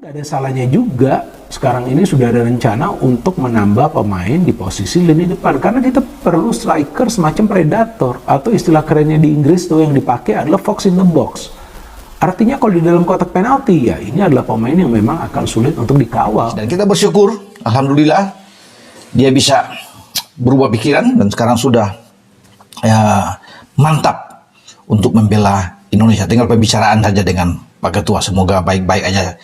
Gak ada salahnya juga sekarang ini sudah ada rencana untuk menambah pemain di posisi lini depan karena kita perlu striker semacam predator atau istilah kerennya di Inggris tuh yang dipakai adalah fox in the box. Artinya kalau di dalam kotak penalti ya ini adalah pemain yang memang akan sulit untuk dikawal. Dan kita bersyukur, alhamdulillah dia bisa berubah pikiran dan sekarang sudah mantap untuk membela Indonesia. Tinggal pembicaraan saja dengan Pak Ketua, semoga baik-baik aja.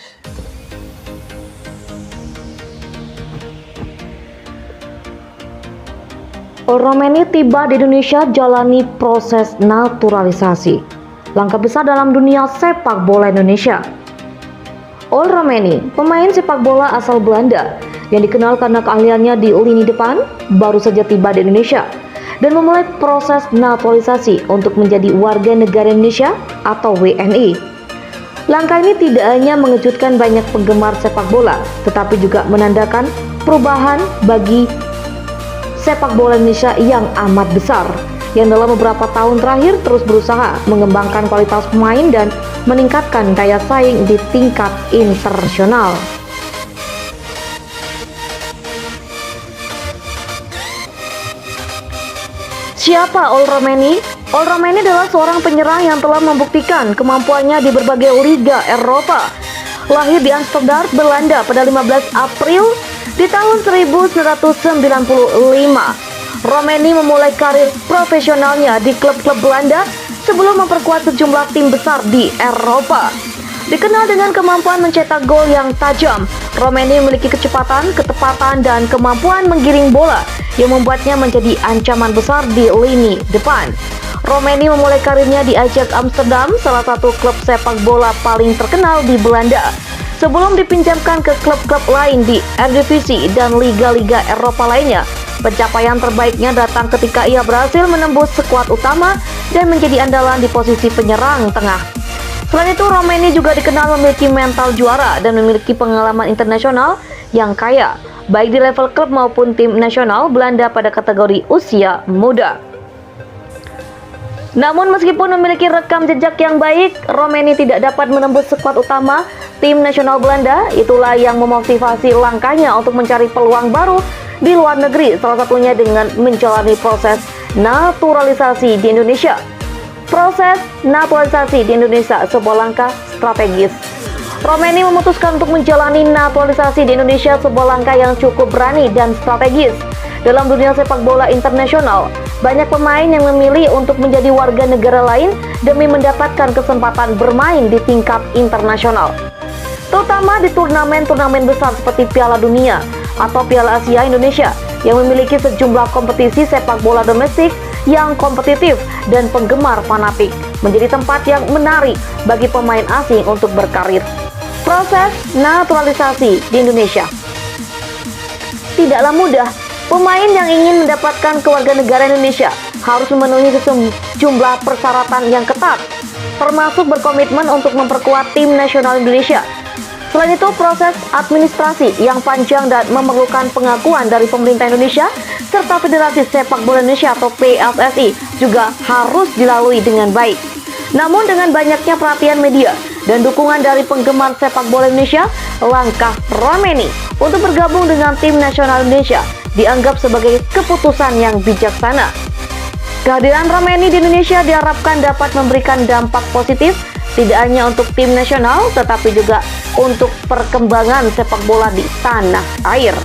Romeni tiba di Indonesia jalani proses naturalisasi. Langkah besar dalam dunia sepak bola Indonesia. Romeni, pemain sepak bola asal Belanda yang dikenal karena keahliannya di lini depan, baru saja tiba di Indonesia dan memulai proses naturalisasi untuk menjadi warga negara Indonesia atau WNI. Langkah ini tidak hanya mengejutkan banyak penggemar sepak bola, tetapi juga menandakan perubahan bagi sepak bola Indonesia yang amat besar, yang dalam beberapa tahun terakhir terus berusaha mengembangkan kualitas pemain dan meningkatkan daya saing di tingkat internasional. Siapa Romeni? Romeni adalah seorang penyerang yang telah membuktikan kemampuannya di berbagai liga Eropa. Lahir di Amsterdam, Belanda pada 15 April di tahun 1995, Romeni memulai karir profesionalnya di klub-klub Belanda sebelum memperkuat sejumlah tim besar di Eropa. Dikenal dengan kemampuan mencetak gol yang tajam, Romeni memiliki kecepatan, ketepatan, dan kemampuan menggiring bola yang membuatnya menjadi ancaman besar di lini depan. Romeni memulai karirnya di Ajax Amsterdam, salah satu klub sepak bola paling terkenal di Belanda, sebelum dipinjamkan ke klub-klub lain di Eredivisie dan liga-liga Eropa lainnya. Pencapaian terbaiknya datang ketika ia berhasil menembus skuad utama dan menjadi andalan di posisi penyerang tengah. Selain itu, Romeni juga dikenal memiliki mental juara dan memiliki pengalaman internasional yang kaya, baik di level klub maupun tim nasional Belanda pada kategori usia muda. Namun meskipun memiliki rekam jejak yang baik, Romeni tidak dapat menembus skuad utama tim nasional Belanda. Itulah yang memotivasi langkahnya untuk mencari peluang baru di luar negeri, salah satunya dengan menjalani proses naturalisasi di Indonesia. Proses naturalisasi di Indonesia sebuah langkah strategis. Romeni memutuskan untuk menjalani naturalisasi di Indonesia, sebuah langkah yang cukup berani dan strategis. Dalam dunia sepak bola internasional, banyak pemain yang memilih untuk menjadi warga negara lain demi mendapatkan kesempatan bermain di tingkat internasional, terutama di turnamen-turnamen besar seperti Piala Dunia atau Piala Asia Indonesia yang memiliki sejumlah kompetisi sepak bola domestik yang kompetitif dan penggemar fanatik, menjadi tempat yang menarik bagi pemain asing untuk berkarir. Proses naturalisasi di Indonesia tidaklah mudah. Pemain yang ingin mendapatkan kewarganegaraan Indonesia harus memenuhi sejumlah persyaratan yang ketat, termasuk berkomitmen untuk memperkuat tim nasional Indonesia. Selain itu, proses administrasi yang panjang dan memerlukan pengakuan dari pemerintah Indonesia serta Federasi Sepak Bola Indonesia atau PSSI juga harus dilalui dengan baik. Namun dengan banyaknya perhatian media dan dukungan dari penggemar sepak bola Indonesia, langkah Romeni untuk bergabung dengan tim nasional Indonesia dianggap sebagai keputusan yang bijaksana. Kehadiran Romeni di Indonesia diharapkan dapat memberikan dampak positif tidak hanya untuk tim nasional tetapi juga untuk perkembangan sepak bola di tanah air.